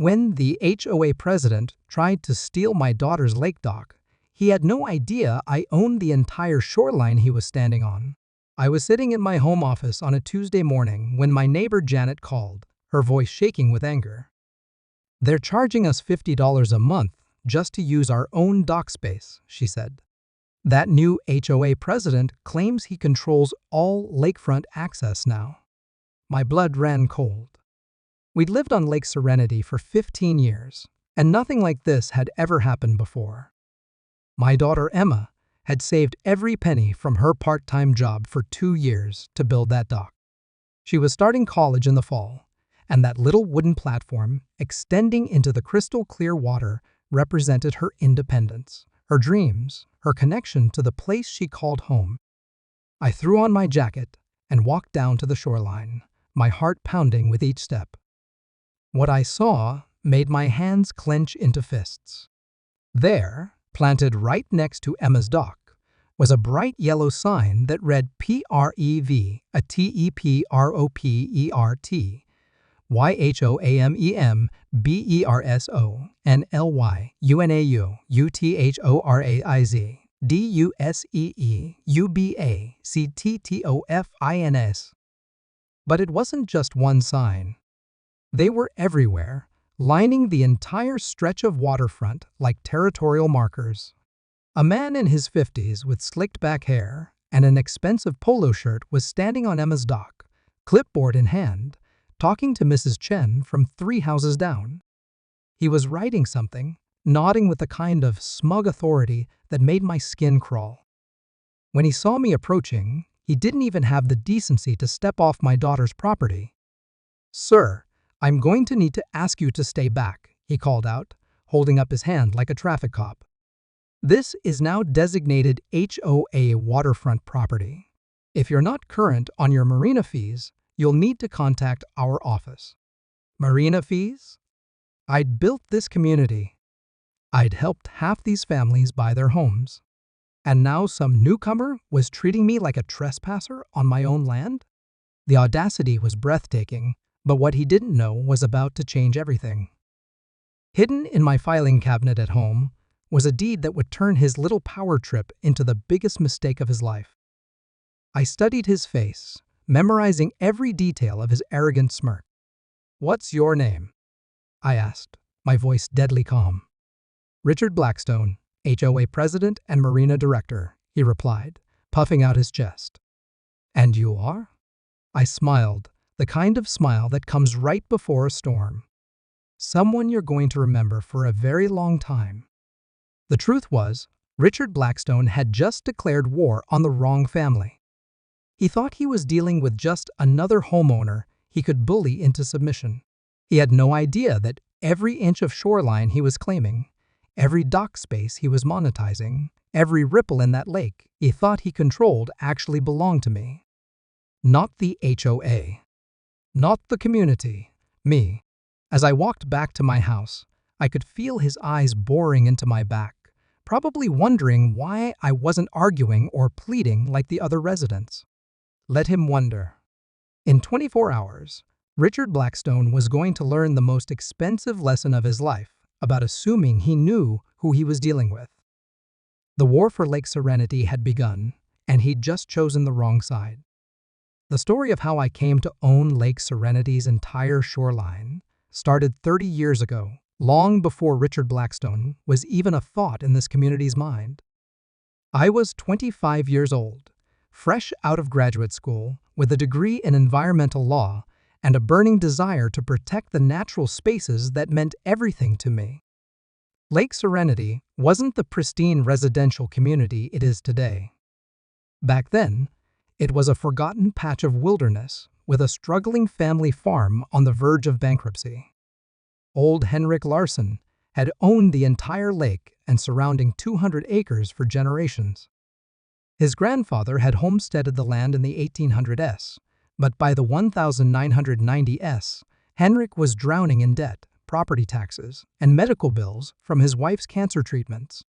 When the HOA president tried to steal my daughter's lake dock, he had no idea I owned the entire shoreline he was standing on. I was sitting in my home office on a Tuesday morning when my neighbor Janet called, her voice shaking with anger. "They're charging us $50 a month just to use our own dock space," she said. "That new HOA president claims he controls all lakefront access now." My blood ran cold. We'd lived on Lake Serenity for 15 years, and nothing like this had ever happened before. My daughter Emma had saved every penny from her part-time job for 2 years to build that dock. She was starting college in the fall, and that little wooden platform extending into the crystal-clear water represented her independence, her dreams, her connection to the place she called home. I threw on my jacket and walked down to the shoreline, my heart pounding with each step. What I saw made my hands clench into fists. There, planted right next to Emma's dock, was a bright yellow sign that read PREV, a TEPROPERT, YHOAMEMBERSO, NLY, UNAU, UTHORAIZ, DUSEE, UBA, CTTOFINS. But it wasn't just one sign. They were everywhere, lining the entire stretch of waterfront like territorial markers. A man in his 50s with slicked-back hair and an expensive polo shirt was standing on Emma's dock, clipboard in hand, talking to Mrs. Chen from 3 houses down. He was writing something, nodding with the kind of smug authority that made my skin crawl. When he saw me approaching, he didn't even have the decency to step off my daughter's property. "Sir, I'm going to need to ask you to stay back," he called out, holding up his hand like a traffic cop. "This is now designated HOA waterfront property. If you're not current on your marina fees, you'll need to contact our office." Marina fees? I'd built this community. I'd helped half these families buy their homes. And now some newcomer was treating me like a trespasser on my own land? The audacity was breathtaking, but what he didn't know was about to change everything. Hidden in my filing cabinet at home was a deed that would turn his little power trip into the biggest mistake of his life. I studied his face, memorizing every detail of his arrogant smirk. "What's your name?" I asked, my voice deadly calm. "Richard Blackstone, HOA President and Marina Director," he replied, puffing out his chest. "And you are?" I smiled, the kind of smile that comes right before a storm. "Someone you're going to remember for a very long time." The truth was, Richard Blackstone had just declared war on the wrong family. He thought he was dealing with just another homeowner he could bully into submission. He had no idea that every inch of shoreline he was claiming, every dock space he was monetizing, every ripple in that lake he thought he controlled actually belonged to me. Not the HOA. Not the community. Me. As I walked back to my house, I could feel his eyes boring into my back, probably wondering why I wasn't arguing or pleading like the other residents. Let him wonder. In 24 hours, Richard Blackstone was going to learn the most expensive lesson of his life about assuming he knew who he was dealing with. The war for Lake Serenity had begun, and he'd just chosen the wrong side. The story of how I came to own Lake Serenity's entire shoreline started 30 years ago, long before Richard Blackstone was even a thought in this community's mind. I was 25 years old, fresh out of graduate school with a degree in environmental law and a burning desire to protect the natural spaces that meant everything to me. Lake Serenity wasn't the pristine residential community it is today. Back then, it was a forgotten patch of wilderness with a struggling family farm on the verge of bankruptcy. Old Henrik Larsson had owned the entire lake and surrounding 200 acres for generations. His grandfather had homesteaded the land in the 1800s, but by the 1990s, Henrik was drowning in debt, property taxes, and medical bills from his wife's cancer treatments.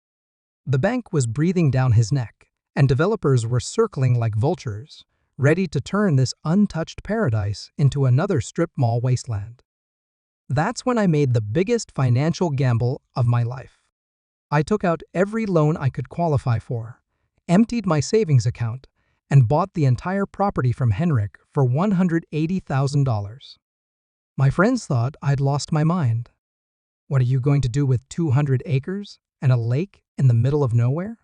The bank was breathing down his neck, and developers were circling like vultures, ready to turn this untouched paradise into another strip mall wasteland. That's when I made the biggest financial gamble of my life. I took out every loan I could qualify for, emptied my savings account, and bought the entire property from Henrik for $180,000. My friends thought I'd lost my mind. What are you going to do with 200 acres and a lake in the middle of nowhere?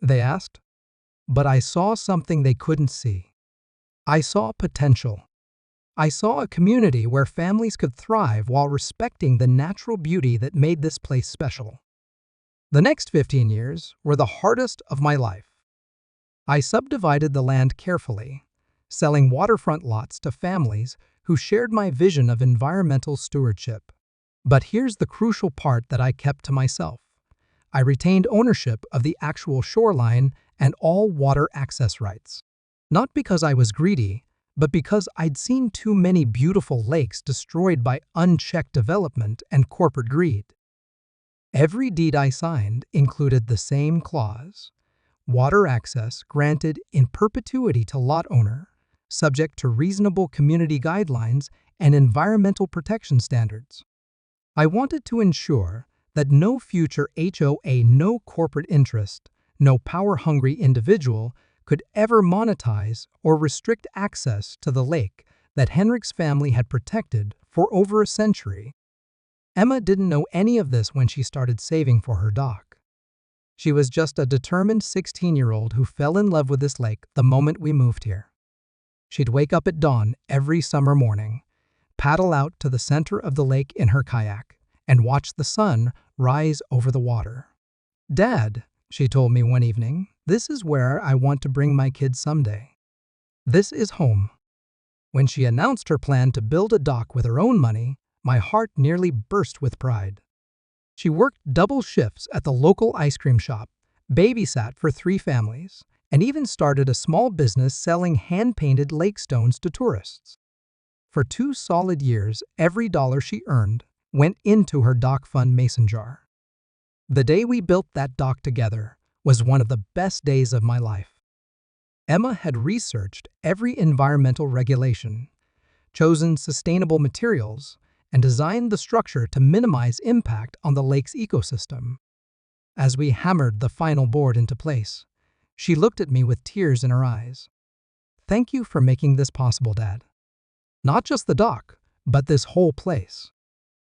They asked. But I saw something they couldn't see. I saw potential. I saw a community where families could thrive while respecting the natural beauty that made this place special. The next 15 years were the hardest of my life. I subdivided the land carefully, selling waterfront lots to families who shared my vision of environmental stewardship. But here's the crucial part that I kept to myself. I retained ownership of the actual shoreline and all water access rights. Not because I was greedy, but because I'd seen too many beautiful lakes destroyed by unchecked development and corporate greed. Every deed I signed included the same clause: water access granted in perpetuity to lot owner, subject to reasonable community guidelines and environmental protection standards. I wanted to ensure that no future HOA, no corporate interest, no power-hungry individual could ever monetize or restrict access to the lake that Henrik's family had protected for over a century. Emma didn't know any of this when she started saving for her dock. She was just a determined 16-year-old who fell in love with this lake the moment we moved here. She'd wake up at dawn every summer morning, paddle out to the center of the lake in her kayak, and watch the sun rise over the water. "Dad," she told me one evening, "this is where I want to bring my kids someday. This is home." When she announced her plan to build a dock with her own money, my heart nearly burst with pride. She worked double shifts at the local ice cream shop, babysat for 3 families, and even started a small business selling hand-painted lake stones to tourists. For 2 solid years, every dollar she earned went into her dock fund mason jar. The day we built that dock together was one of the best days of my life. Emma had researched every environmental regulation, chosen sustainable materials, and designed the structure to minimize impact on the lake's ecosystem. As we hammered the final board into place, she looked at me with tears in her eyes. "Thank you for making this possible, Dad. Not just the dock, but this whole place.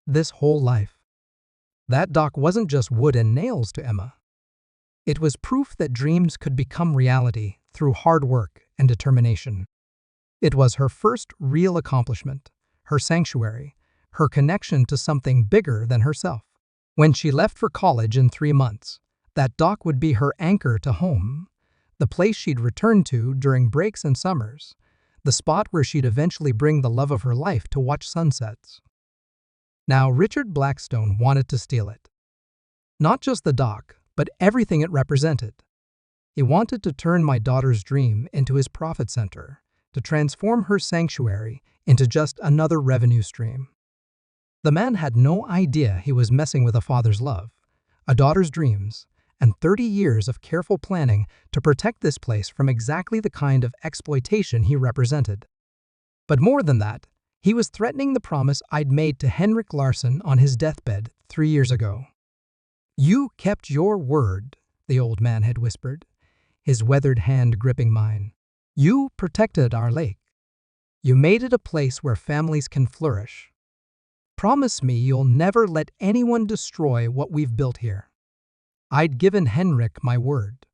This whole life." That dock wasn't just wood and nails to Emma. It was proof that dreams could become reality through hard work and determination. It was her first real accomplishment, her sanctuary, her connection to something bigger than herself. When she left for college in 3 months, that dock would be her anchor to home, the place she'd return to during breaks and summers, the spot where she'd eventually bring the love of her life to watch sunsets. Now, Richard Blackstone wanted to steal it. Not just the dock, but everything it represented. He wanted to turn my daughter's dream into his profit center, to transform her sanctuary into just another revenue stream. The man had no idea he was messing with a father's love, a daughter's dreams, and 30 years of careful planning to protect this place from exactly the kind of exploitation he represented. But more than that, he was threatening the promise I'd made to Henrik Larsson on his deathbed 3 years ago. "You kept your word," the old man had whispered, his weathered hand gripping mine. "You protected our lake. You made it a place where families can flourish. Promise me you'll never let anyone destroy what we've built here." I'd given Henrik my word,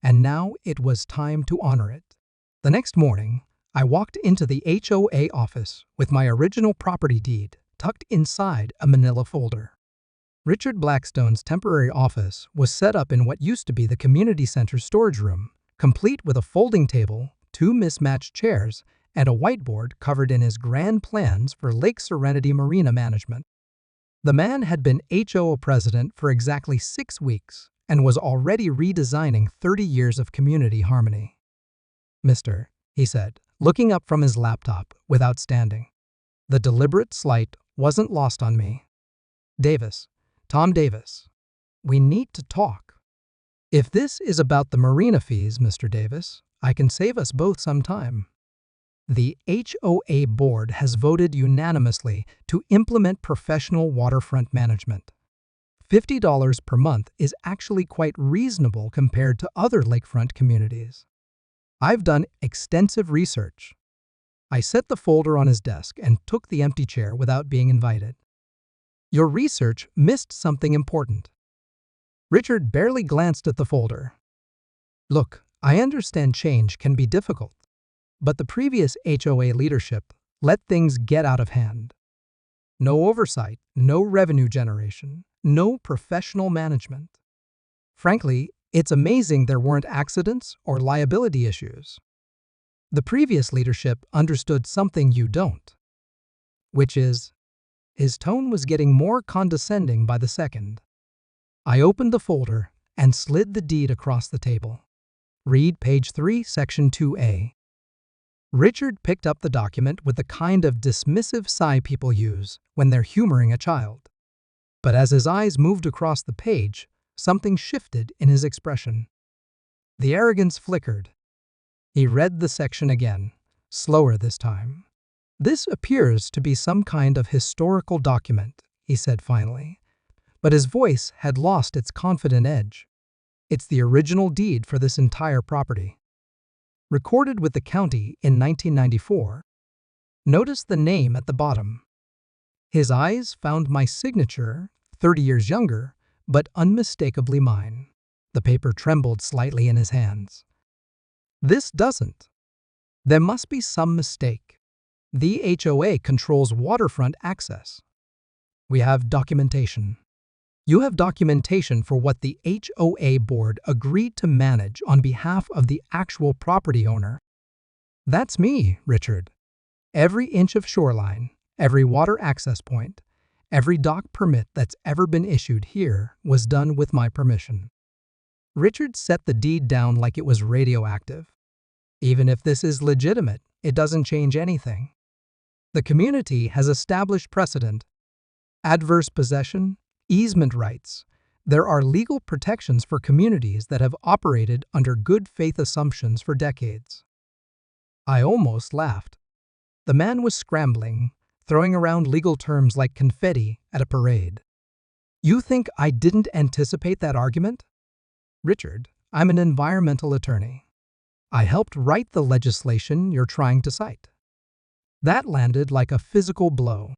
and now it was time to honor it. The next morning, I walked into the HOA office with my original property deed tucked inside a manila folder. Richard Blackstone's temporary office was set up in what used to be the community center's storage room, complete with a folding table, 2 mismatched chairs, and a whiteboard covered in his grand plans for Lake Serenity Marina management. The man had been HOA president for exactly 6 weeks and was already redesigning 30 years of community harmony. "Mister," he said, looking up from his laptop without standing. The deliberate slight wasn't lost on me. "Davis, Tom Davis, we need to talk. If this is about the marina fees, Mr. Davis, I can save us both some time." The HOA board has voted unanimously to implement professional waterfront management. $50 per month is actually quite reasonable compared to other lakefront communities. I've done extensive research. I set the folder on his desk and took the empty chair without being invited. Your research missed something important. Richard barely glanced at the folder. Look, I understand change can be difficult, but the previous HOA leadership let things get out of hand. No oversight, no revenue generation, no professional management. Frankly, it's amazing there weren't accidents or liability issues. The previous leadership understood something you don't, which is, his tone was getting more condescending by the second. I opened the folder and slid the deed across the table. Read page 3, section 2A. Richard picked up the document with the kind of dismissive sigh people use when they're humoring a child. But as his eyes moved across the page, something shifted in his expression. The arrogance flickered. He read the section again, slower this time. This appears to be some kind of historical document, he said finally. But his voice had lost its confident edge. It's the original deed for this entire property. Recorded with the county in 1994. Notice the name at the bottom. His eyes found my signature, 30 years younger, but unmistakably mine. The paper trembled slightly in his hands. This doesn't. There must be some mistake. The HOA controls waterfront access. We have documentation. You have documentation for what the HOA board agreed to manage on behalf of the actual property owner. That's me, Richard. Every inch of shoreline, every water access point, every dock permit that's ever been issued here was done with my permission. Richard set the deed down like it was radioactive. Even if this is legitimate, it doesn't change anything. The community has established precedent. Adverse possession, easement rights. There are legal protections for communities that have operated under good faith assumptions for decades. I almost laughed. The man was scrambling, throwing around legal terms like confetti at a parade. You think I didn't anticipate that argument? Richard, I'm an environmental attorney. I helped write the legislation you're trying to cite. That landed like a physical blow.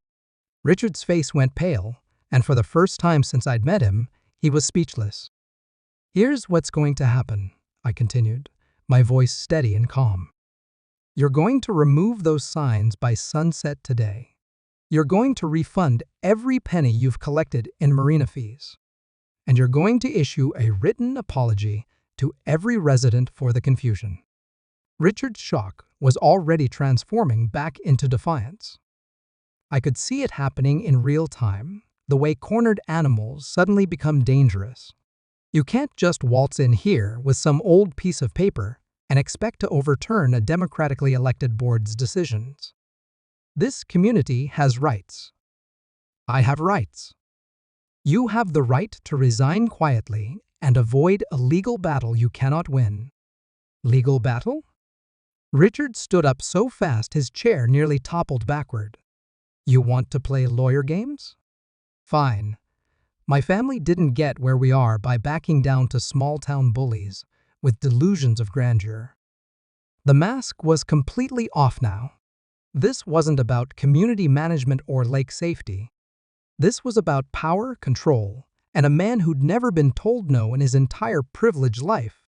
Richard's face went pale, and for the first time since I'd met him, he was speechless. Here's what's going to happen, I continued, my voice steady and calm. You're going to remove those signs by sunset today. You're going to refund every penny you've collected in marina fees. And you're going to issue a written apology to every resident for the confusion. Richard's shock was already transforming back into defiance. I could see it happening in real time, the way cornered animals suddenly become dangerous. You can't just waltz in here with some old piece of paper and expect to overturn a democratically elected board's decisions. This community has rights. I have rights. You have the right to resign quietly and avoid a legal battle you cannot win. Legal battle? Richard stood up so fast his chair nearly toppled backward. You want to play lawyer games? Fine. My family didn't get where we are by backing down to small-town bullies with delusions of grandeur. The mask was completely off now. This wasn't about community management or lake safety. This was about power, control, and a man who'd never been told no in his entire privileged life.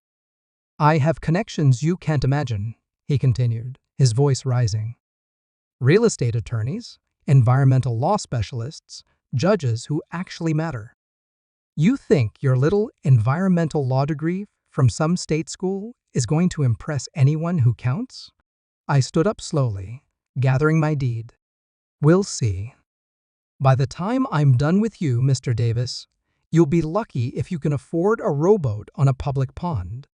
I have connections you can't imagine, he continued, his voice rising. Real estate attorneys, environmental law specialists, judges who actually matter. You think your little environmental law degree from some state school is going to impress anyone who counts? I stood up slowly, gathering my deed. We'll see. By the time I'm done with you, Mr. Davis, you'll be lucky if you can afford a rowboat on a public pond.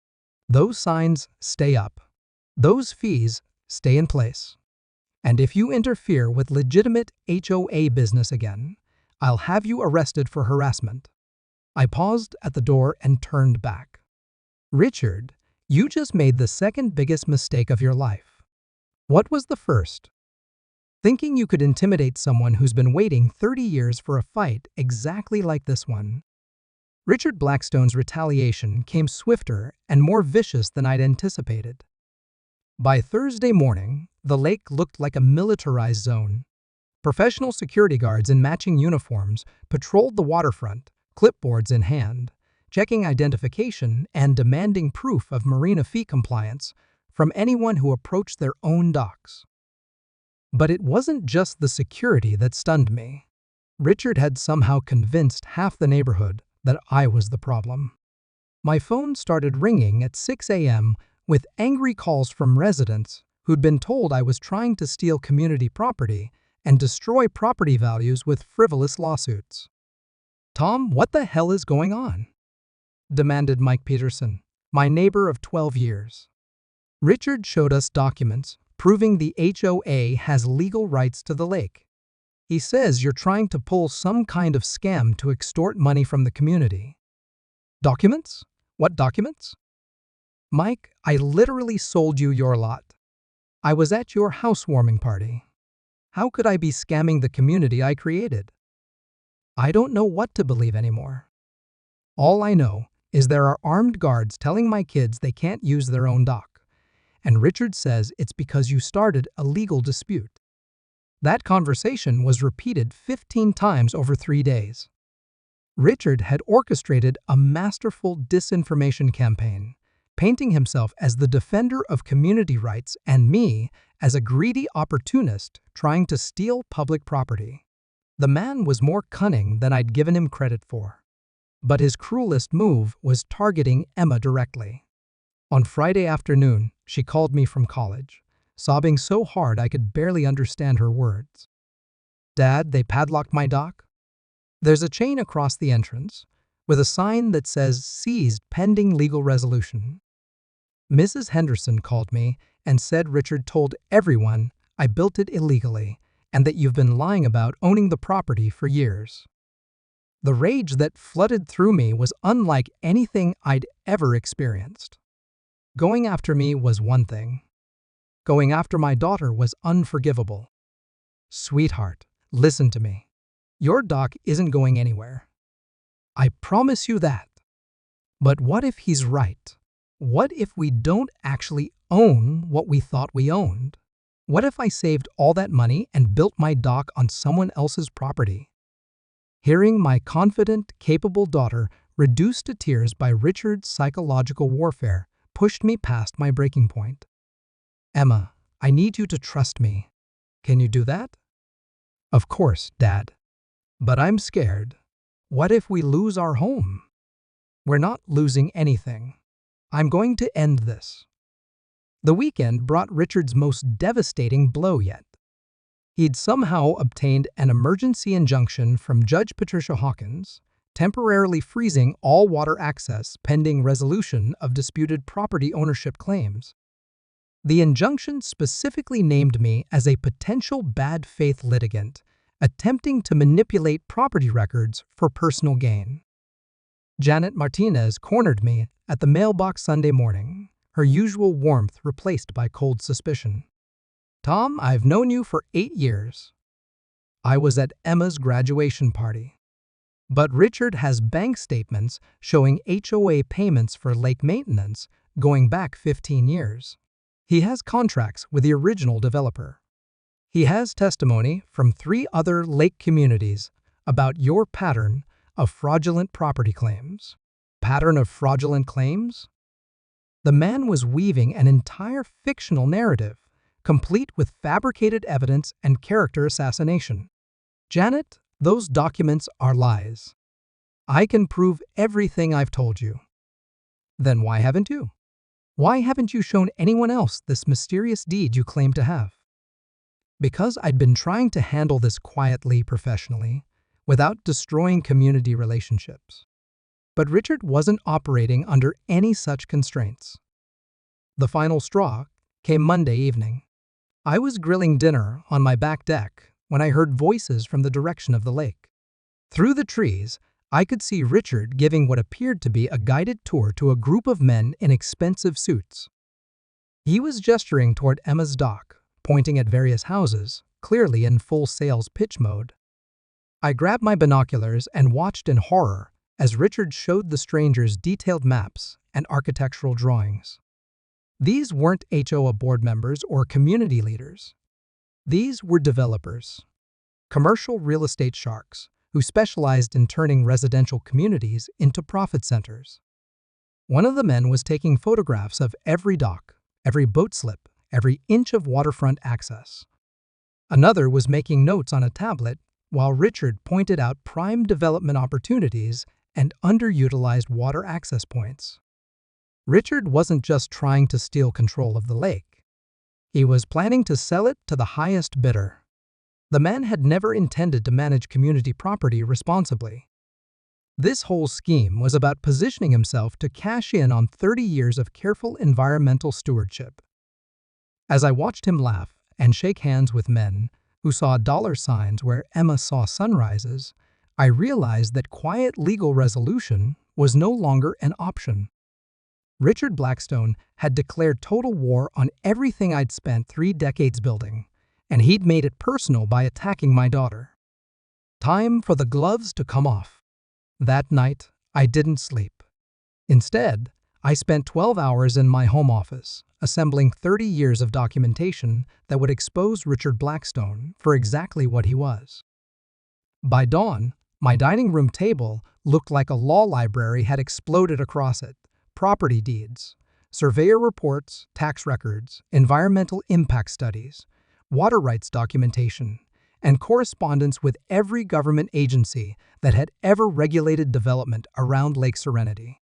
Those signs stay up. Those fees stay in place. And if you interfere with legitimate HOA business again, I'll have you arrested for harassment. I paused at the door and turned back. Richard, you just made the second biggest mistake of your life. What was the first? Thinking you could intimidate someone who's been waiting 30 years for a fight exactly like this one. Richard Blackstone's retaliation came swifter and more vicious than I'd anticipated. By Thursday morning, the lake looked like a militarized zone. Professional security guards in matching uniforms patrolled the waterfront, clipboards in hand, checking identification and demanding proof of marina fee compliance from anyone who approached their own docks. But it wasn't just the security that stunned me. Richard had somehow convinced half the neighborhood that I was the problem. My phone started ringing at 6 a.m. with angry calls from residents who'd been told I was trying to steal community property and destroy property values with frivolous lawsuits. "Tom, what the hell is going on?" demanded Mike Peterson, my neighbor of 12 years. Richard showed us documents proving the HOA has legal rights to the lake. He says you're trying to pull some kind of scam to extort money from the community. Documents? What documents? Mike, I literally sold you your lot. I was at your housewarming party. How could I be scamming the community I created? I don't know what to believe anymore. All I know is there are armed guards telling my kids they can't use their own dock, and Richard says it's because you started a legal dispute. That conversation was repeated 15 times over 3 days. Richard had orchestrated a masterful disinformation campaign, painting himself as the defender of community rights and me as a greedy opportunist trying to steal public property. The man was more cunning than I'd given him credit for. But his cruelest move was targeting Emma directly. On Friday afternoon, she called me from college, sobbing so hard I could barely understand her words. "Dad, they padlocked my dock." There's a chain across the entrance, with a sign that says "Seized pending legal resolution." Mrs. Henderson called me and said Richard told everyone I built it illegally and that you've been lying about owning the property for years. The rage that flooded through me was unlike anything I'd ever experienced. Going after me was one thing. Going after my daughter was unforgivable. "Sweetheart, listen to me. Your dock isn't going anywhere. I promise you that. But what if he's right? What if we don't actually own what we thought we owned? What if I saved all that money and built my dock on someone else's property?" Hearing my confident, capable daughter reduced to tears by Richard's psychological warfare pushed me past my breaking point. "Emma, I need you to trust me. Can you do that?" "Of course, Dad. But I'm scared. What if we lose our home?" "We're not losing anything. I'm going to end this." The weekend brought Richard's most devastating blow yet. He'd somehow obtained an emergency injunction from Judge Patricia Hawkins, temporarily freezing all water access pending resolution of disputed property ownership claims. The injunction specifically named me as a potential bad faith litigant, attempting to manipulate property records for personal gain. Janet Martinez cornered me at the mailbox Sunday morning, her usual warmth replaced by cold suspicion. "Tom, I've known you for 8 years. I was at Emma's graduation party. But Richard has bank statements showing HOA payments for lake maintenance going back 15 years. He has contracts with the original developer. He has testimony from 3 other lake communities about your pattern of fraudulent property claims." Pattern of fraudulent claims? The man was weaving an entire fictional narrative, complete with fabricated evidence and character assassination. "Janet, those documents are lies. I can prove everything I've told you." "Then why haven't you? Why haven't you shown anyone else this mysterious deed you claim to have?" "Because I'd been trying to handle this quietly, professionally, without destroying community relationships. But Richard wasn't operating under any such constraints." The final straw came Monday evening. I was grilling dinner on my back deck when I heard voices from the direction of the lake. Through the trees, I could see Richard giving what appeared to be a guided tour to a group of men in expensive suits. He was gesturing toward Emma's dock, pointing at various houses, clearly in full sales pitch mode. I grabbed my binoculars and watched in horror as Richard showed the strangers detailed maps and architectural drawings. These weren't HOA board members or community leaders. These were developers, commercial real estate sharks who specialized in turning residential communities into profit centers. One of the men was taking photographs of every dock, every boat slip, every inch of waterfront access. Another was making notes on a tablet while Richard pointed out prime development opportunities and underutilized water access points. Richard wasn't just trying to steal control of the lake. He was planning to sell it to the highest bidder. The man had never intended to manage community property responsibly. This whole scheme was about positioning himself to cash in on 30 years of careful environmental stewardship. As I watched him laugh and shake hands with men who saw dollar signs where Emma saw sunrises, I realized that quiet legal resolution was no longer an option. Richard Blackstone had declared total war on everything I'd spent 3 decades building, and he'd made it personal by attacking my daughter. Time for the gloves to come off. That night, I didn't sleep. Instead, I spent 12 hours in my home office, assembling 30 years of documentation that would expose Richard Blackstone for exactly what he was. By dawn, my dining room table looked like a law library had exploded across it. Property deeds, surveyor reports, tax records, environmental impact studies, water rights documentation, and correspondence with every government agency that had ever regulated development around Lake Serenity.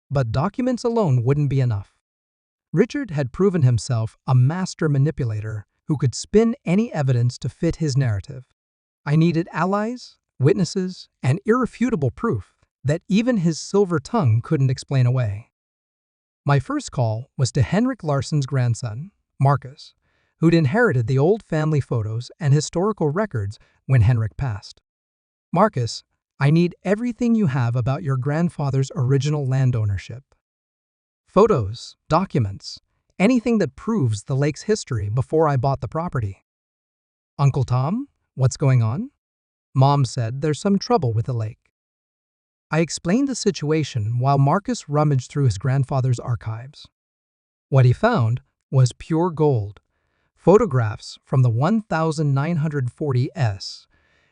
But documents alone wouldn't be enough. Richard had proven himself a master manipulator who could spin any evidence to fit his narrative. I needed allies, witnesses, and irrefutable proof that even his silver tongue couldn't explain away. My first call was to Henrik Larsson's grandson, Marcus, who'd inherited the old family photos and historical records when Henrik passed. Marcus, I need everything you have about your grandfather's original land ownership. Photos, documents, anything that proves the lake's history before I bought the property. Uncle Tom, what's going on? Mom said there's some trouble with the lake. I explained the situation while Marcus rummaged through his grandfather's archives. What he found was pure gold. Photographs from the 1940s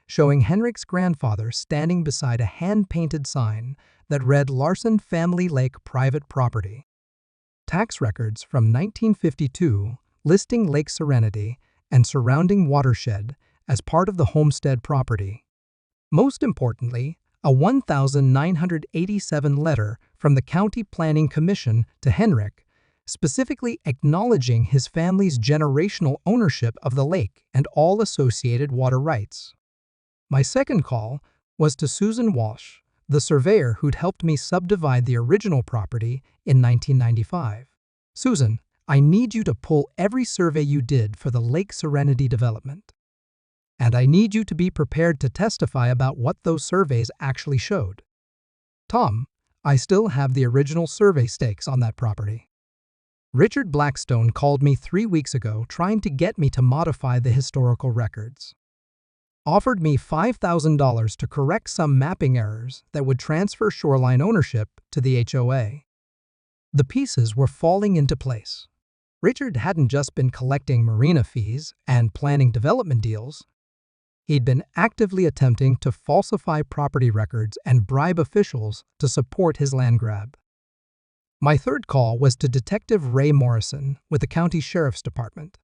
showing Henrik's grandfather standing beside a hand-painted sign that read Larsson Family Lake Private Property. Tax records from 1952 listing Lake Serenity and surrounding watershed as part of the homestead property. Most importantly, a 1987 letter from the County Planning Commission to Henrik, specifically acknowledging his family's generational ownership of the lake and all associated water rights. My second call was to Susan Walsh, the surveyor who'd helped me subdivide the original property in 1995. Susan, I need you to pull every survey you did for the Lake Serenity development. And I need you to be prepared to testify about what those surveys actually showed. Tom, I still have the original survey stakes on that property. Richard Blackstone called me 3 weeks ago trying to get me to modify the historical records. Offered me $5,000 to correct some mapping errors that would transfer Shoreline ownership to the HOA. The pieces were falling into place. Richard hadn't just been collecting marina fees and planning development deals. He'd been actively attempting to falsify property records and bribe officials to support his land grab. My third call was to Detective Ray Morrison with the County Sheriff's Department.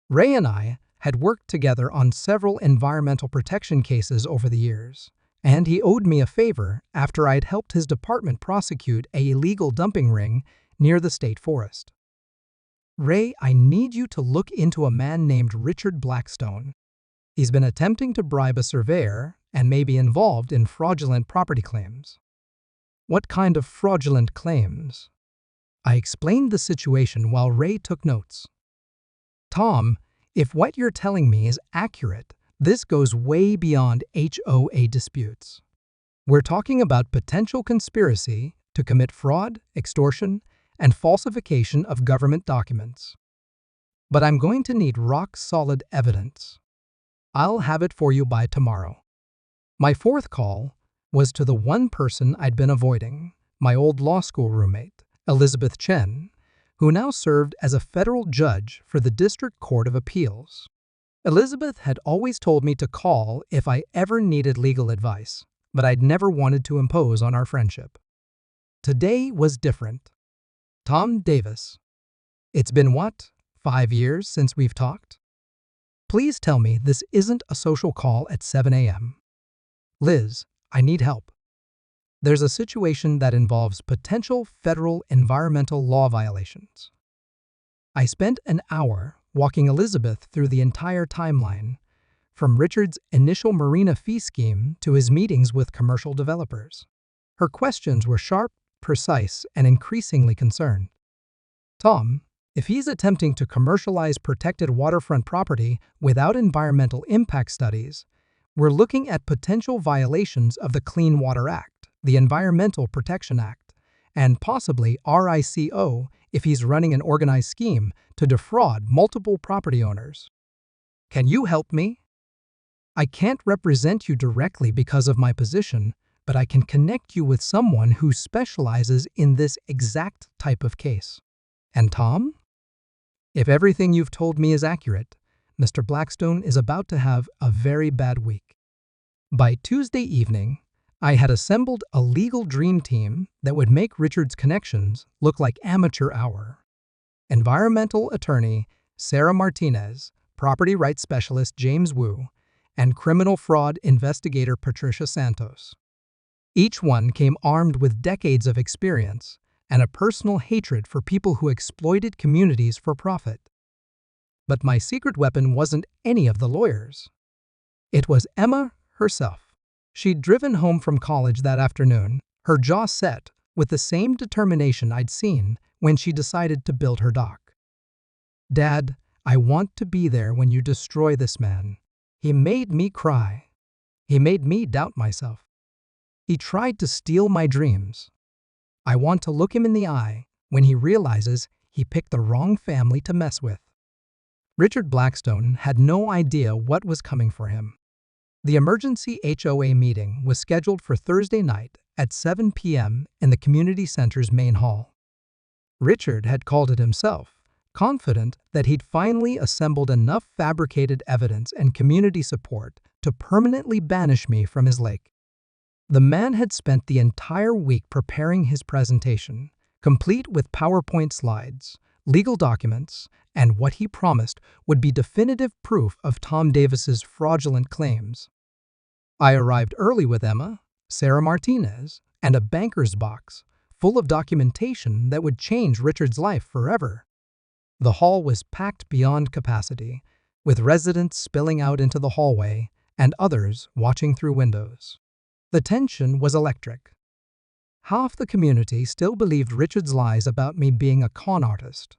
Ray and I had worked together on several environmental protection cases over the years, and he owed me a favor after I'd helped his department prosecute an illegal dumping ring near the state forest. Ray, I need you to look into a man named Richard Blackstone. He's been attempting to bribe a surveyor and may be involved in fraudulent property claims. What kind of fraudulent claims? I explained the situation while Ray took notes. Tom, if what you're telling me is accurate, this goes way beyond HOA disputes. We're talking about potential conspiracy to commit fraud, extortion, and falsification of government documents. but I'm going to need rock-solid evidence. I'll have it for you by tomorrow. My fourth call was to the one person I'd been avoiding, my old law school roommate, Elizabeth Chen, who now served as a federal judge for the District Court of Appeals. Elizabeth had always told me to call if I ever needed legal advice, but I'd never wanted to impose on our friendship. Today was different. Tom Davis. It's been what, 5 years since we've talked? Please tell me this isn't a social call at 7 a.m. Liz, I need help. There's a situation that involves potential federal environmental law violations. I spent an hour walking Elizabeth through the entire timeline, from Richard's initial marina fee scheme to his meetings with commercial developers. Her questions were sharp, precise, and increasingly concerned. Tom, if he's attempting to commercialize protected waterfront property without environmental impact studies, we're looking at potential violations of the Clean Water Act, the Environmental Protection Act, and possibly RICO if he's running an organized scheme to defraud multiple property owners. Can you help me? I can't represent you directly because of my position, but I can connect you with someone who specializes in this exact type of case. And Tom? If everything you've told me is accurate, Mr. Blackstone is about to have a very bad week. By Tuesday evening, I had assembled a legal dream team that would make Richard's connections look like amateur hour. Environmental attorney Sarah Martinez, property rights specialist James Wu, and criminal fraud investigator Patricia Santos. Each one came armed with decades of experience and a personal hatred for people who exploited communities for profit. But my secret weapon wasn't any of the lawyers. It was Emma herself. She'd driven home from college that afternoon, her jaw set with the same determination I'd seen when she decided to build her dock. Dad, I want to be there when you destroy this man. He made me cry. He made me doubt myself. He tried to steal my dreams. I want to look him in the eye when he realizes he picked the wrong family to mess with. Richard Blackstone had no idea what was coming for him. The emergency HOA meeting was scheduled for Thursday night at 7 p.m. in the community center's main hall. Richard had called it himself, confident that he'd finally assembled enough fabricated evidence and community support to permanently banish me from his lake. The man had spent the entire week preparing his presentation, complete with PowerPoint slides, legal documents, and what he promised would be definitive proof of Tom Davis's fraudulent claims. I arrived early with Emma, Sarah Martinez, and a banker's box full of documentation that would change Richard's life forever. The hall was packed beyond capacity, with residents spilling out into the hallway and others watching through windows. The tension was electric. Half the community still believed Richard's lies about me being a con artist.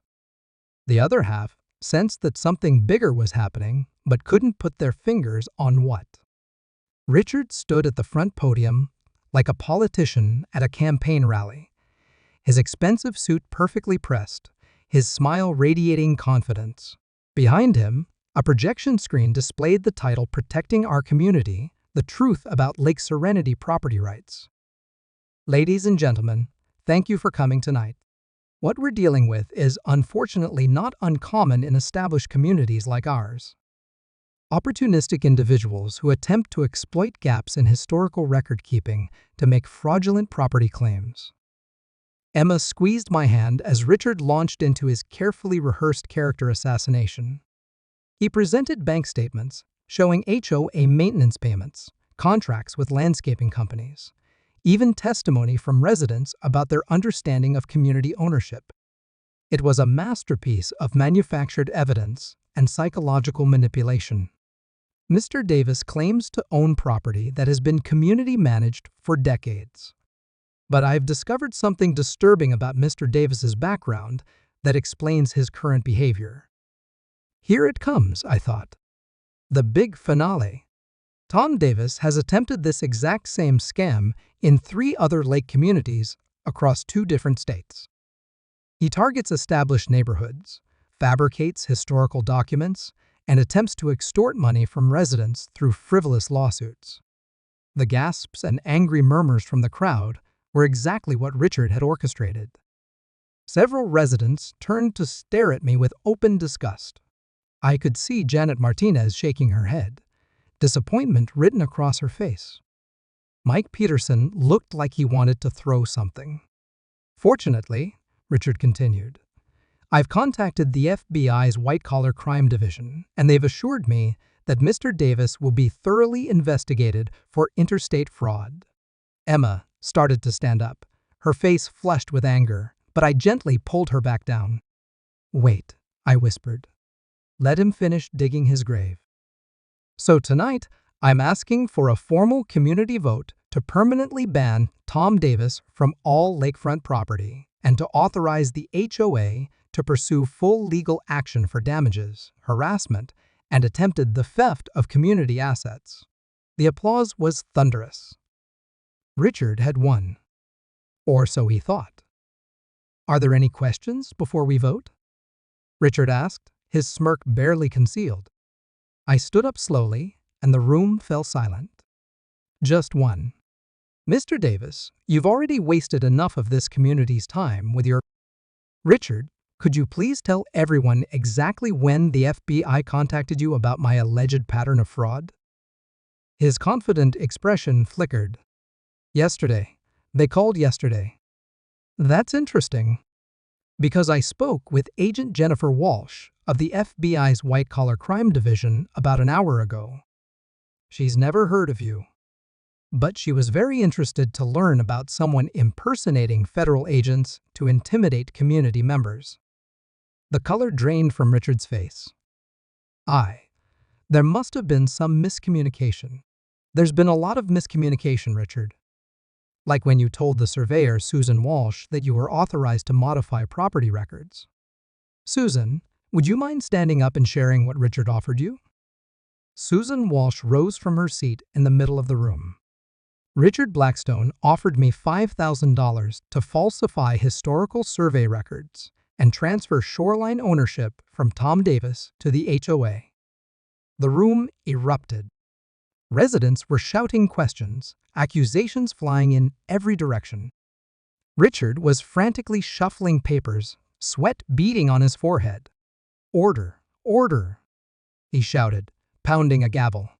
The other half sensed that something bigger was happening, but couldn't put their fingers on what. Richard stood at the front podium like a politician at a campaign rally, his expensive suit perfectly pressed, his smile radiating confidence. Behind him, a projection screen displayed the title Protecting Our Community, the truth about Lake Serenity property rights. Ladies and gentlemen, thank you for coming tonight. What we're dealing with is unfortunately not uncommon in established communities like ours. Opportunistic individuals who attempt to exploit gaps in historical record-keeping to make fraudulent property claims. Emma squeezed my hand as Richard launched into his carefully rehearsed character assassination. He presented bank statements showing HOA maintenance payments, contracts with landscaping companies, even testimony from residents about their understanding of community ownership. It was a masterpiece of manufactured evidence and psychological manipulation. Mr. Davis claims to own property that has been community managed for decades. But I've discovered something disturbing about Mr. Davis's background that explains his current behavior. Here it comes, I thought. The big finale. Tom Davis has attempted this exact same scam in 3 other lake communities across 2 different states. He targets established neighborhoods, fabricates historical documents, and attempts to extort money from residents through frivolous lawsuits. The gasps and angry murmurs from the crowd were exactly what Richard had orchestrated. Several residents turned to stare at me with open disgust. I could see Janet Martinez shaking her head, disappointment written across her face. Mike Peterson looked like he wanted to throw something. Fortunately, Richard continued, I've contacted the FBI's white-collar crime division, and they've assured me that Mr. Davis will be thoroughly investigated for interstate fraud. Emma started to stand up, her face flushed with anger, but I gently pulled her back down. Wait, I whispered. Let him finish digging his grave. So tonight, I'm asking for a formal community vote to permanently ban Tom Davis from all lakefront property and to authorize the HOA to pursue full legal action for damages, harassment, and attempted the theft of community assets. The applause was thunderous. Richard had won. Or so he thought. Are there any questions before we vote? Richard asked, his smirk barely concealed. I stood up slowly, and the room fell silent. Just one. Mr. Davis, you've already wasted enough of this community's time with your... Richard, could you please tell everyone exactly when the FBI contacted you about my alleged pattern of fraud? His confident expression flickered. Yesterday. They called yesterday. That's interesting. Because I spoke with Agent Jennifer Walsh of the FBI's white-collar crime division about an hour ago. She's never heard of you. But she was very interested to learn about someone impersonating federal agents to intimidate community members. The color drained from Richard's face. There must have been some miscommunication. There's been a lot of miscommunication, Richard. Like when you told the surveyor, Susan Walsh, that you were authorized to modify property records. Susan, would you mind standing up and sharing what Richard offered you? Susan Walsh rose from her seat in the middle of the room. Richard Blackstone offered me $5,000 to falsify historical survey records and transfer Shoreline ownership from Tom Davis to the HOA. The room erupted. Residents were shouting questions, accusations flying in every direction. Richard was frantically shuffling papers, sweat beading on his forehead. Order, order, he shouted, pounding a gavel.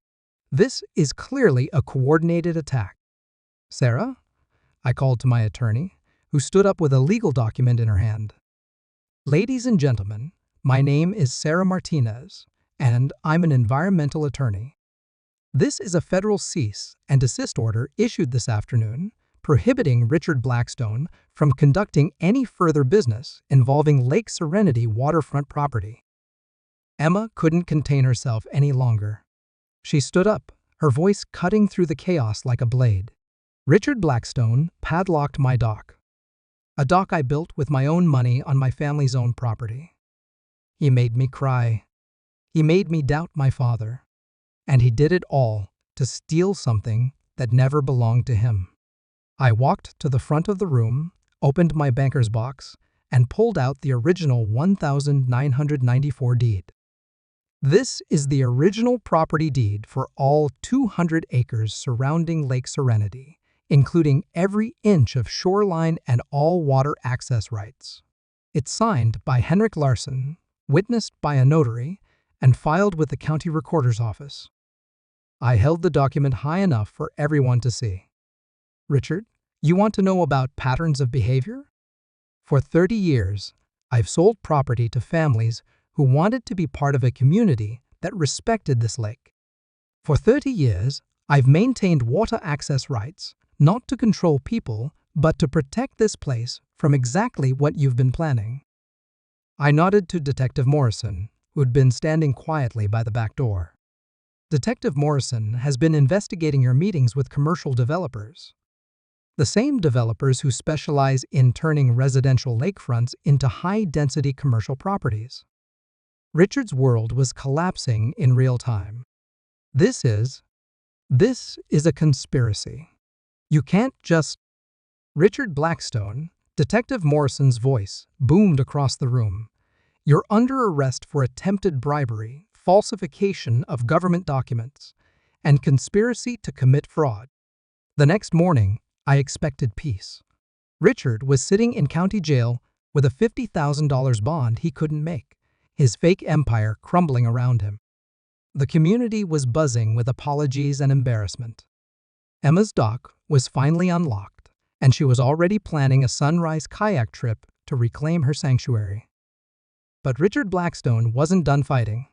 This is clearly a coordinated attack. Sarah? I called to my attorney, who stood up with a legal document in her hand. Ladies and gentlemen, my name is Sarah Martinez, and I'm an environmental attorney. This is a federal cease and desist order issued this afternoon, prohibiting Richard Blackstone from conducting any further business involving Lake Serenity waterfront property. Emma couldn't contain herself any longer. She stood up, her voice cutting through the chaos like a blade. Richard Blackstone padlocked my dock. A dock I built with my own money on my family's own property. He made me cry. He made me doubt my father. And he did it all to steal something that never belonged to him. I walked to the front of the room, opened my banker's box, and pulled out the original 1994 deed. This is the original property deed for all 200 acres surrounding Lake Serenity, including every inch of shoreline and all water access rights. It's signed by Henrik Larsson, witnessed by a notary, and filed with the county recorder's office. I held the document high enough for everyone to see. Richard, you want to know about patterns of behavior? For 30 years, I've sold property to families who wanted to be part of a community that respected this lake. For 30 years, I've maintained water access rights, not to control people, but to protect this place from exactly what you've been planning. I nodded to Detective Morrison, who'd been standing quietly by the back door. Detective Morrison has been investigating your meetings with commercial developers. The same developers who specialize in turning residential lakefronts into high-density commercial properties. Richard's world was collapsing in real time. This is a conspiracy. You can't just... Richard Blackstone, Detective Morrison's voice boomed across the room. You're under arrest for attempted bribery, falsification of government documents, and conspiracy to commit fraud." The next morning, I expected peace. Richard was sitting in county jail with a $50,000 bond he couldn't make, his fake empire crumbling around him. The community was buzzing with apologies and embarrassment. Emma's dock was finally unlocked, and she was already planning a sunrise kayak trip to reclaim her sanctuary. But Richard Blackstone wasn't done fighting.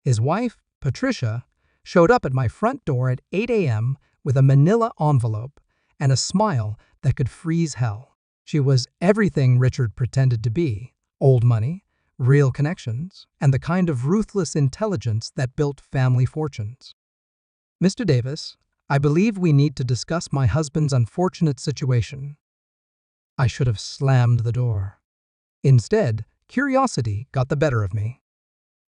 His wife, Patricia, showed up at my front door at 8 a.m. with a manila envelope and a smile that could freeze hell. She was everything Richard pretended to be: old money, real connections, and the kind of ruthless intelligence that built family fortunes. "Mr. Davis, I believe we need to discuss my husband's unfortunate situation." I should have slammed the door. Instead, curiosity got the better of me.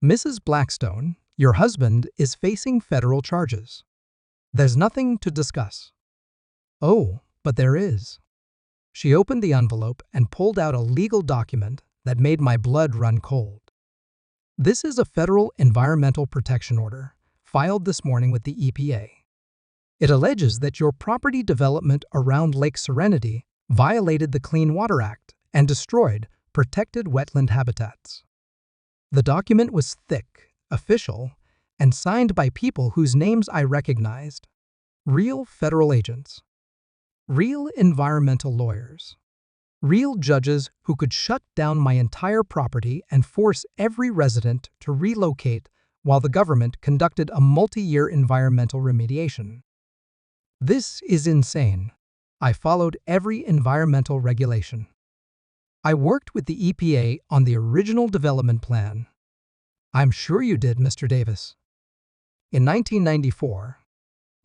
"Mrs. Blackstone, your husband is facing federal charges. There's nothing to discuss." "Oh, but there is." She opened the envelope and pulled out a legal document that made my blood run cold. "This is a federal environmental protection order, filed this morning with the EPA. It alleges that your property development around Lake Serenity violated the Clean Water Act and destroyed protected wetland habitats." The document was thick, official, and signed by people whose names I recognized: real federal agents, real environmental lawyers, real judges who could shut down my entire property and force every resident to relocate while the government conducted a multi-year environmental remediation. This is insane. I followed every environmental regulation. I worked with the EPA on the original development plan. I'm sure you did, Mr. Davis. In 1994,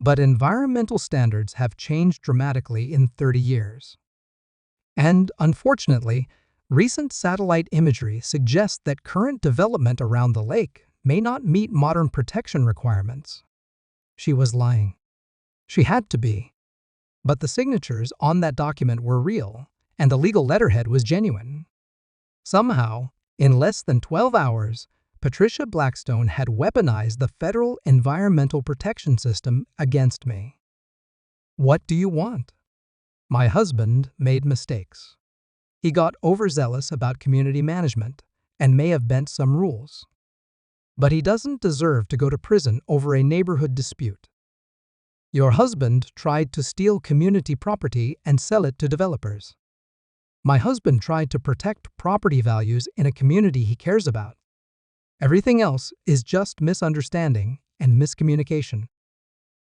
but environmental standards have changed dramatically in 30 years. And, unfortunately, recent satellite imagery suggests that current development around the lake may not meet modern protection requirements. She was lying. She had to be. But the signatures on that document were real, and the legal letterhead was genuine. Somehow, in less than 12 hours, Patricia Blackstone had weaponized the federal environmental protection system against me. What do you want? My husband made mistakes. He got overzealous about community management and may have bent some rules. But he doesn't deserve to go to prison over a neighborhood dispute. Your husband tried to steal community property and sell it to developers. My husband tried to protect property values in a community he cares about. Everything else is just misunderstanding and miscommunication.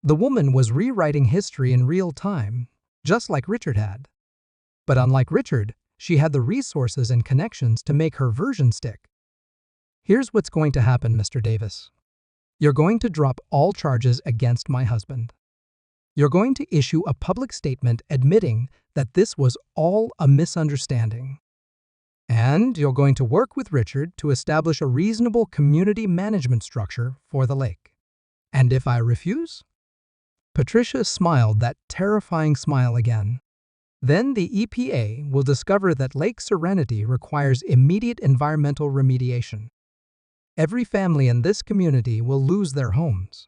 The woman was rewriting history in real time, just like Richard had. But unlike Richard, she had the resources and connections to make her version stick. Here's what's going to happen, Mr. Davis. You're going to drop all charges against my husband. You're going to issue a public statement admitting that this was all a misunderstanding. And you're going to work with Richard to establish a reasonable community management structure for the lake. And if I refuse? Patricia smiled that terrifying smile again. Then the EPA will discover that Lake Serenity requires immediate environmental remediation. Every family in this community will lose their homes.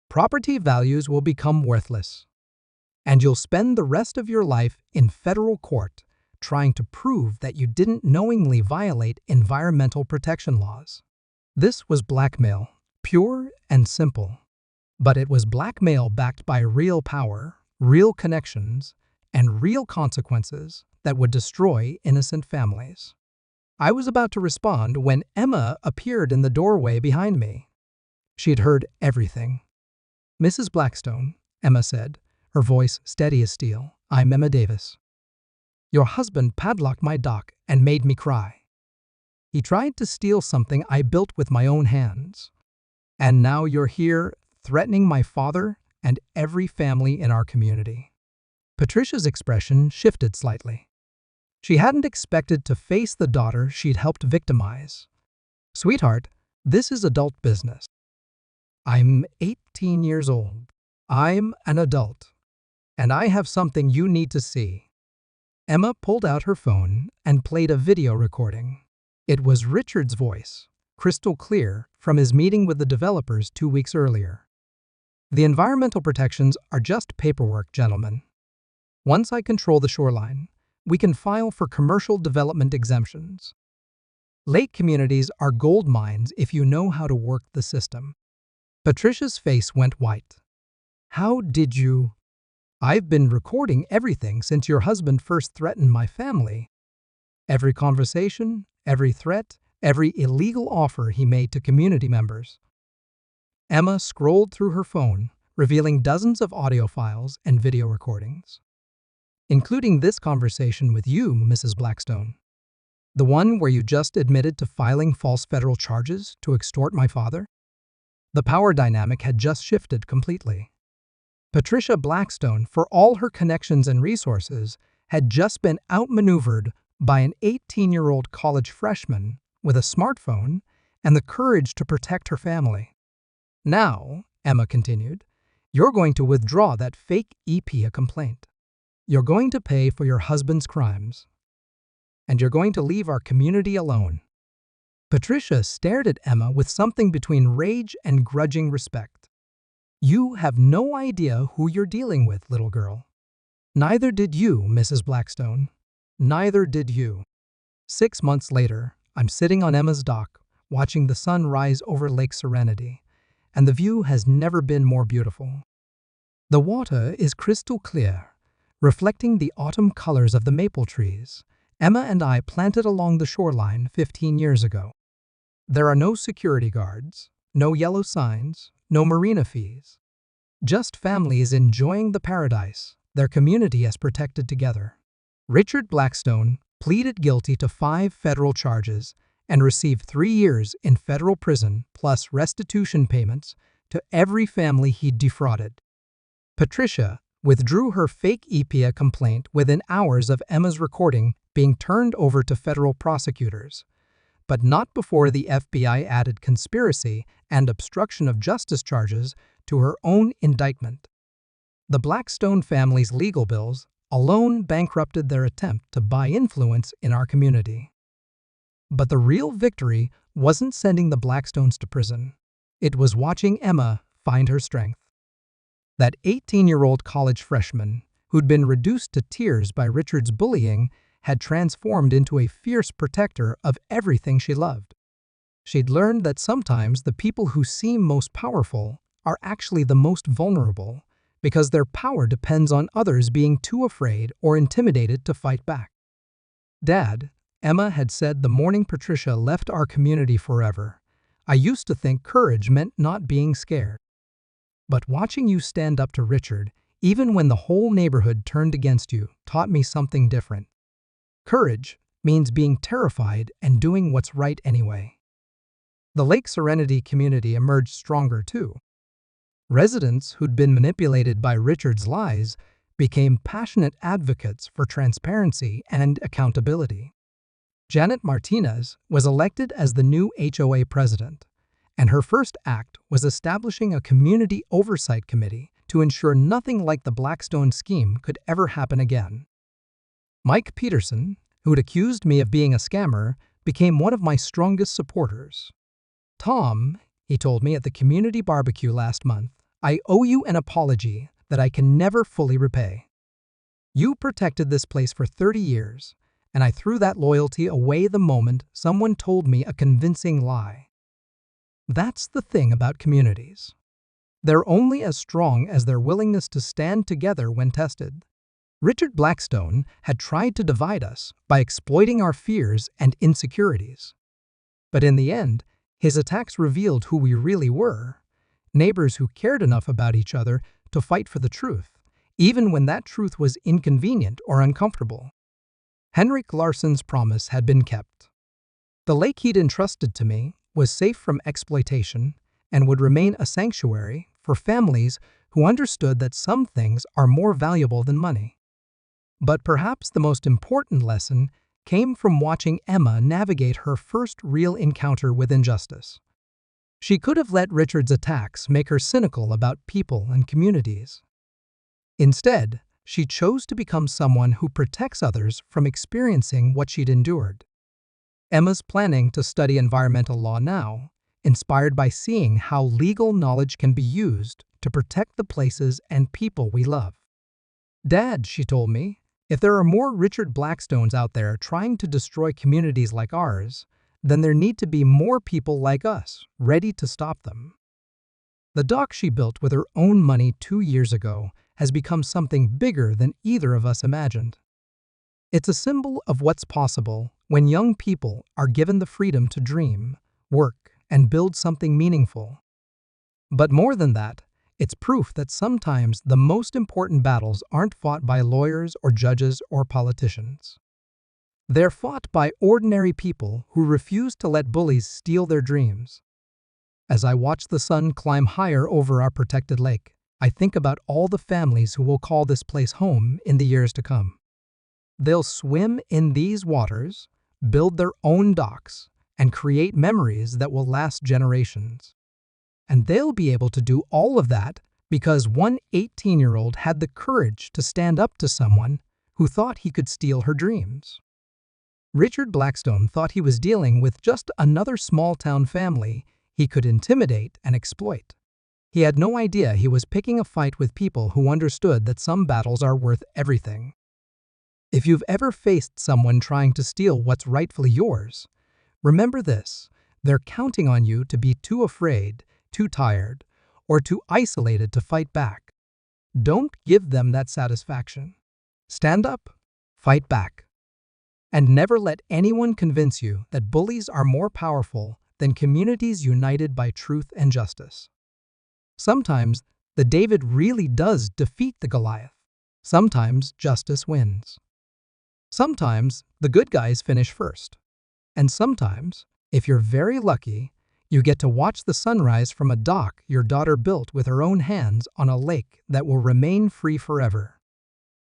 Property values will become worthless. And you'll spend the rest of your life in federal court trying to prove that you didn't knowingly violate environmental protection laws. This was blackmail, pure and simple. But it was blackmail backed by real power, real connections, and real consequences that would destroy innocent families. I was about to respond when Emma appeared in the doorway behind me. She had heard everything. "Mrs. Blackstone," Emma said, her voice steady as steel, "I'm Emma Davis. Your husband padlocked my dock and made me cry. He tried to steal something I built with my own hands. And now you're here threatening my father and every family in our community." Patricia's expression shifted slightly. She hadn't expected to face the daughter she'd helped victimize. "Sweetheart, this is adult business. I'm 18 years old. I'm an adult. And I have something you need to see." Emma pulled out her phone and played a video recording. It was Richard's voice, crystal clear, from his meeting with the developers 2 weeks earlier. The environmental protections are just paperwork, gentlemen. Once I control the shoreline, we can file for commercial development exemptions. Lake communities are gold mines if you know how to work the system. Patricia's face went white. How did you? I've been recording everything since your husband first threatened my family. Every conversation, every threat, every illegal offer he made to community members. Emma scrolled through her phone, revealing dozens of audio files and video recordings. Including this conversation with you, Mrs. Blackstone. The one where you just admitted to filing false federal charges to extort my father? The power dynamic had just shifted completely. Patricia Blackstone, for all her connections and resources, had just been outmaneuvered by an 18-year-old college freshman with a smartphone and the courage to protect her family. Now, Emma continued, you're going to withdraw that fake EPA complaint. You're going to pay for your husband's crimes. And you're going to leave our community alone. Patricia stared at Emma with something between rage and grudging respect. You have no idea who you're dealing with, little girl. Neither did you, Mrs. Blackstone. Neither did you. 6 months later, I'm sitting on Emma's dock, watching the sun rise over Lake Serenity, and the view has never been more beautiful. The water is crystal clear, reflecting the autumn colors of the maple trees Emma and I planted along the shoreline 15 years ago. There are no security guards, no yellow signs, no marina fees. Just families enjoying the paradise their community has protected together. Richard Blackstone pleaded guilty to 5 federal charges and received 3 years in federal prison plus restitution payments to every family he'd defrauded. Patricia withdrew her fake EPA complaint within hours of Emma's recording being turned over to federal prosecutors, but not before the FBI added conspiracy and obstruction of justice charges to her own indictment. The Blackstone family's legal bills alone bankrupted their attempt to buy influence in our community. But the real victory wasn't sending the Blackstones to prison. It was watching Emma find her strength. That 18-year-old college freshman, who'd been reduced to tears by Richard's bullying, had transformed into a fierce protector of everything she loved. She'd learned that sometimes the people who seem most powerful are actually the most vulnerable because their power depends on others being too afraid or intimidated to fight back. Dad, Emma had said the morning Patricia left our community forever, I used to think courage meant not being scared. But watching you stand up to Richard, even when the whole neighborhood turned against you, taught me something different. Courage means being terrified and doing what's right anyway. The Lake Serenity community emerged stronger too. Residents who'd been manipulated by Richard's lies became passionate advocates for transparency and accountability. Janet Martinez was elected as the new HOA president, and her first act was establishing a community oversight committee to ensure nothing like the Blackstone scheme could ever happen again. Mike Peterson, who'd accused me of being a scammer, became one of my strongest supporters. Tom, he told me at the community barbecue last month, I owe you an apology that I can never fully repay. You protected this place for 30 years, and I threw that loyalty away the moment someone told me a convincing lie. That's the thing about communities. They're only as strong as their willingness to stand together when tested. Richard Blackstone had tried to divide us by exploiting our fears and insecurities. But in the end, his attacks revealed who we really were, neighbors who cared enough about each other to fight for the truth, even when that truth was inconvenient or uncomfortable. Henrik Larsson's promise had been kept. The lake he'd entrusted to me was safe from exploitation and would remain a sanctuary for families who understood that some things are more valuable than money. But perhaps the most important lesson came from watching Emma navigate her first real encounter with injustice. She could have let Richard's attacks make her cynical about people and communities. Instead, she chose to become someone who protects others from experiencing what she'd endured. Emma's planning to study environmental law now, inspired by seeing how legal knowledge can be used to protect the places and people we love. Dad, she told me, if there are more Richard Blackstones out there trying to destroy communities like ours, then there need to be more people like us, ready to stop them. The dock she built with her own money 2 years ago has become something bigger than either of us imagined. It's a symbol of what's possible when young people are given the freedom to dream, work, and build something meaningful. But more than that, it's proof that sometimes the most important battles aren't fought by lawyers or judges or politicians. They're fought by ordinary people who refuse to let bullies steal their dreams. As I watch the sun climb higher over our protected lake, I think about all the families who will call this place home in the years to come. They'll swim in these waters, build their own docks, and create memories that will last generations. And they'll be able to do all of that because one 18-year-old had the courage to stand up to someone who thought he could steal her dreams. Richard Blackstone thought he was dealing with just another small-town family he could intimidate and exploit. He had no idea he was picking a fight with people who understood that some battles are worth everything. If you've ever faced someone trying to steal what's rightfully yours, remember this: they're counting on you to be too afraid, too tired, or too isolated to fight back. Don't give them that satisfaction. Stand up, fight back, and never let anyone convince you that bullies are more powerful than communities united by truth and justice. Sometimes the David really does defeat the Goliath. Sometimes justice wins. Sometimes the good guys finish first. And sometimes, if you're very lucky, you get to watch the sunrise from a dock your daughter built with her own hands on a lake that will remain free forever.